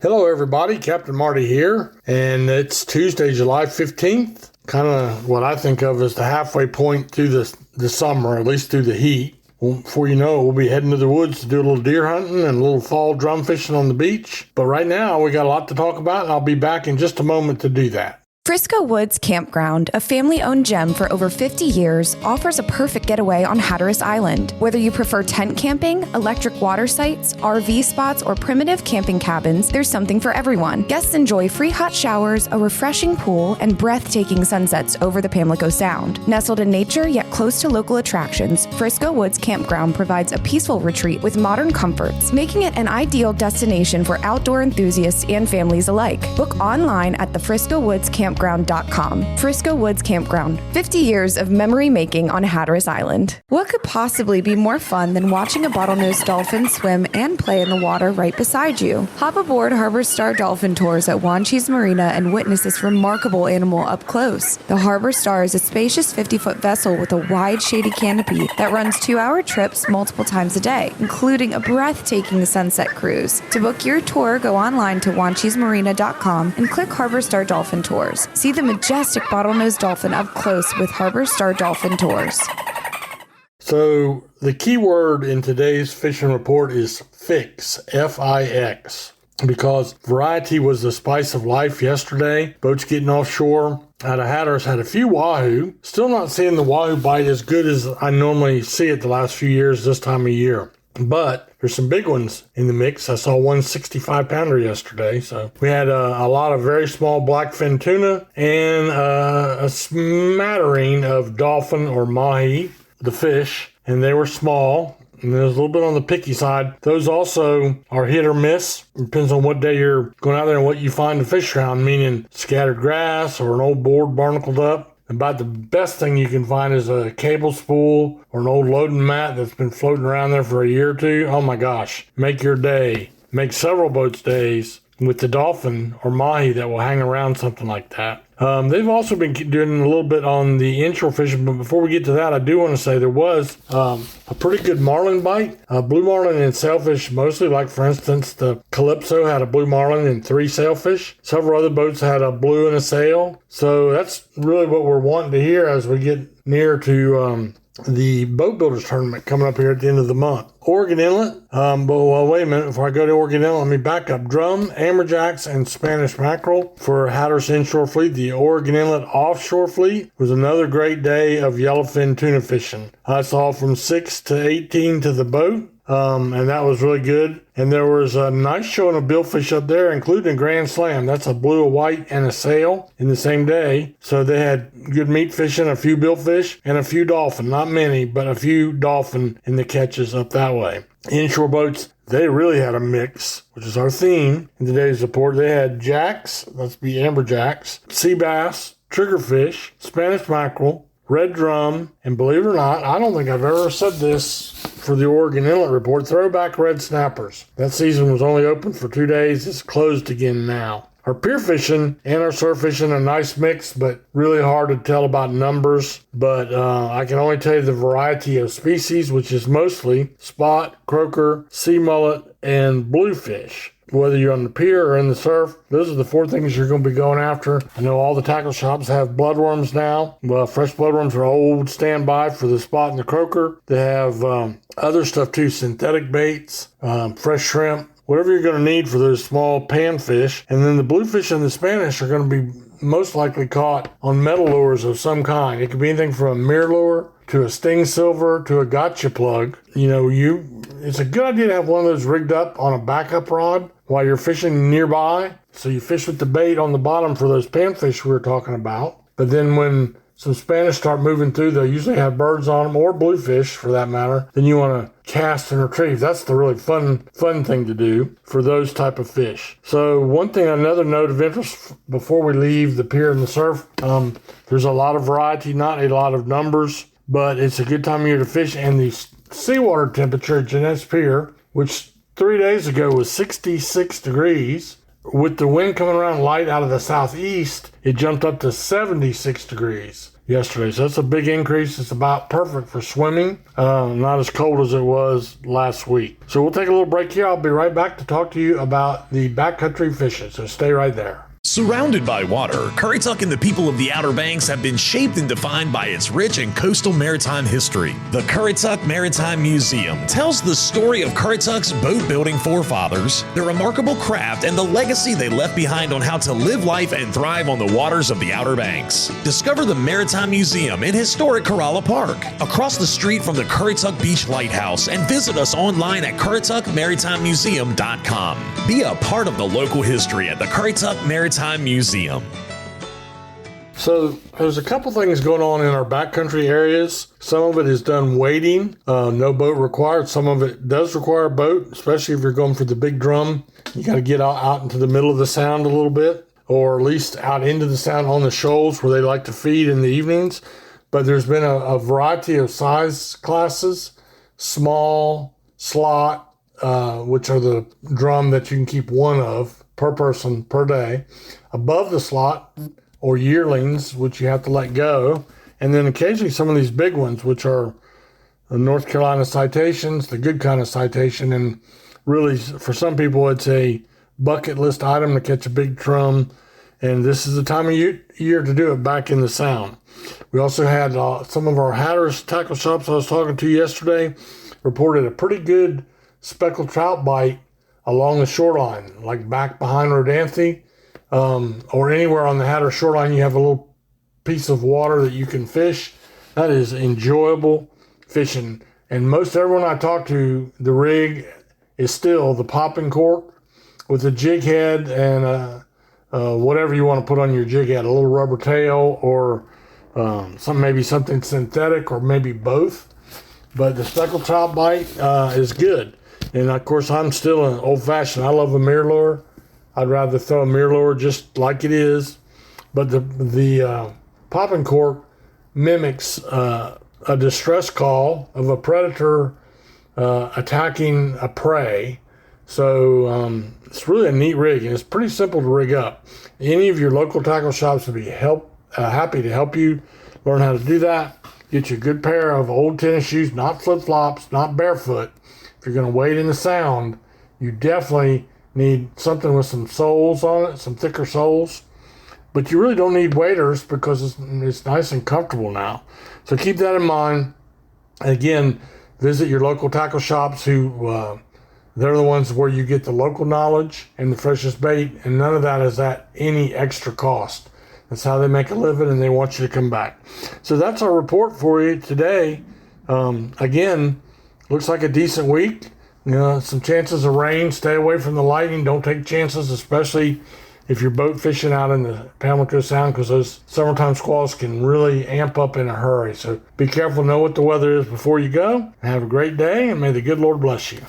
Hello, everybody. Captain Marty here, and it's Tuesday, July 15th, kind of what I think of as the halfway point through the summer, at least through the heat. Well, before you know it, we'll be heading to the woods to do a little deer hunting and a little fall drum fishing on the beach. But right now, we got a lot to talk about, and I'll be back in just a moment to do that. Frisco Woods Campground, a family-owned gem for over 50 years, offers a perfect getaway on Hatteras Island. Whether you prefer tent camping, electric water sites, RV spots, or primitive camping cabins, there's something for everyone. Guests enjoy free hot showers, a refreshing pool, and breathtaking sunsets over the Pamlico Sound. Nestled in nature yet close to local attractions, Frisco Woods Campground provides a peaceful retreat with modern comforts, making it an ideal destination for outdoor enthusiasts and families alike. Book online at the Frisco Woods Campground.com. Frisco Woods Campground, 50 years of memory making on Hatteras Island. What could possibly be more fun than watching a bottlenose dolphin swim and play in the water right beside you? Hop aboard Harbor Star Dolphin Tours at Wanchese Marina and witness this remarkable animal up close. The Harbor Star is a spacious 50-foot vessel with a wide, shady canopy that runs 2-hour trips multiple times a day, including a breathtaking sunset cruise. To book your tour, go online to wanchesemarina.com and click Harbor Star Dolphin Tours. See the majestic bottlenose dolphin up close with Harbor Star Dolphin Tours. So the key word in today's fishing report is fix, F-I-X, because variety was the spice of life yesterday. Boats getting offshore out of Hatteras had a few wahoo. Still not seeing the wahoo bite as good as I normally see it the last few years this time of year. But there's some big ones in the mix. I saw one 65-pounder yesterday. So we had a lot of very small blackfin tuna and a smattering of dolphin or mahi, the fish, and they were small. And there's a little bit on the picky side. Those also are hit or miss. It depends on what day you're going out there and what you find to fish around, meaning scattered grass or an old board barnacled up. About the best thing you can find is a cable spool or an old loading mat that's been floating around there for a year or two. Oh my gosh, make your day. Make several boats' days with the dolphin or mahi that will hang around something like that. They've also been doing a little bit on the inshore fishing, but before we get to that, I do want to say there was a pretty good marlin bite. Blue marlin and sailfish mostly, like for instance, the Calypso had a blue marlin and 3 sailfish. Several other boats had a blue and a sail. So that's really what we're wanting to hear as we get near to the Boat Builders Tournament coming up here at the end of the month. Oregon Inlet, well, wait a minute, before I go to Oregon Inlet, let me back up. Drum, amberjacks, and Spanish mackerel for Hatteras inshore fleet. The Oregon Inlet offshore fleet was another great day of yellowfin tuna fishing. I saw from 6 to 18 to the boat. And that was really good. And there was a nice showing of billfish up there, including a Grand Slam. That's a blue, a white, and a sail in the same day. So they had good meat fishing, a few billfish, and a few dolphin. Not many, but a few dolphin in the catches up that way. Inshore boats, they really had a mix, which is our theme in today's report. They had jacks, let's be amberjacks, sea bass, triggerfish, Spanish mackerel, red drum, and believe it or not, I don't think I've ever said this for the Oregon Inlet report, throwback red snappers. That season was only open for 2 days. It's closed again now. Our pier fishing and our surf fishing, a nice mix, but really hard to tell about numbers. But I can only tell you the variety of species, which is mostly spot, croaker, sea mullet, and bluefish. Whether you're on the pier or in the surf, those are the 4 things you're going to be going after. I know all the tackle shops have bloodworms now. Well, fresh bloodworms are old standby for the spot and the croaker. They have other stuff too, synthetic baits, fresh shrimp, whatever you're going to need for those small panfish. And then the bluefish and the Spanish are going to be most likely caught on metal lures of some kind. It could be anything from a mirror lure to a sting silver to a gotcha plug. It's a good idea to have one of those rigged up on a backup rod while you're fishing nearby. So you fish with the bait on the bottom for those panfish we were talking about. But then when some Spanish start moving through, they usually have birds on them, or bluefish for that matter. Then you want to cast and retrieve. That's the really fun thing to do for those type of fish. So another note of interest before we leave the pier and the surf, there's a lot of variety, not a lot of numbers, but it's a good time of year to fish. And the seawater temperature at Jeanette's Pier, which 3 days ago was 66 degrees, with the wind coming around light out of the southeast, it jumped up to 76 degrees. yesterday. So that's a big increase. It's about perfect for swimming. Not as cold as it was last week. So we'll take a little break here. I'll be right back to talk to you about the backcountry fishing. So stay right there. Surrounded by water, Currituck and the people of the Outer Banks have been shaped and defined by its rich and coastal maritime history. The Currituck Maritime Museum tells the story of Currituck's boat-building forefathers, their remarkable craft, and the legacy they left behind on how to live life and thrive on the waters of the Outer Banks. Discover the Maritime Museum in historic Corolla Park, across the street from the Currituck Beach Lighthouse, and visit us online at CurrituckMaritimeMuseum.com. Be a part of the local history at the Currituck Maritime Museum. So there's a couple things going on in our backcountry areas. Some of it is done wading, no boat required. Some of it does require a boat, especially if you're going for the big drum. You got to get out into the middle of the sound a little bit, or at least out into the sound on the shoals where they like to feed in the evenings. But there's been a variety of size classes, small, slot, which are the drum that you can keep one of per person per day, above the slot, or yearlings, which you have to let go, and then occasionally some of these big ones, which are the North Carolina citations, the good kind of citation, and really for some people it's a bucket list item to catch a big drum, and this is the time of year to do it back in the sound. We also had some of our Hatteras tackle shops I was talking to yesterday reported a pretty good speckled trout bite along the shoreline, like back behind Rodanthe, or anywhere on the Hatteras shoreline. You have a little piece of water that you can fish. That is enjoyable fishing. And most everyone I talk to, the rig is still the popping cork with a jig head and whatever you want to put on your jig head, a little rubber tail, or maybe something synthetic, or maybe both. But the speckled trout bite is good. And of course, I'm still an old-fashioned. I love a MirrOlure. I'd rather throw a MirrOlure just like it is. But the popping cork mimics a distress call of a predator attacking a prey. So it's really a neat rig, and it's pretty simple to rig up. Any of your local tackle shops would be happy to help you learn how to do that. Get you a good pair of old tennis shoes, not flip-flops, not barefoot. If you're going to wade in the sound, you definitely need something with some soles on it, some thicker soles. But you really don't need waders because it's nice and comfortable now. So keep that in mind. Again, visit your local tackle shops who they're the ones where you get the local knowledge and the freshest bait, and none of that is at any extra cost. That's how they make a living, and they want you to come back. So that's our report for you today. Again, looks like a decent week. Some chances of rain. Stay away from the lightning. Don't take chances, especially if you're boat fishing out in the Pamlico Sound, because those summertime squalls can really amp up in a hurry. So be careful, know what the weather is before you go. Have a great day, and may the good Lord bless you.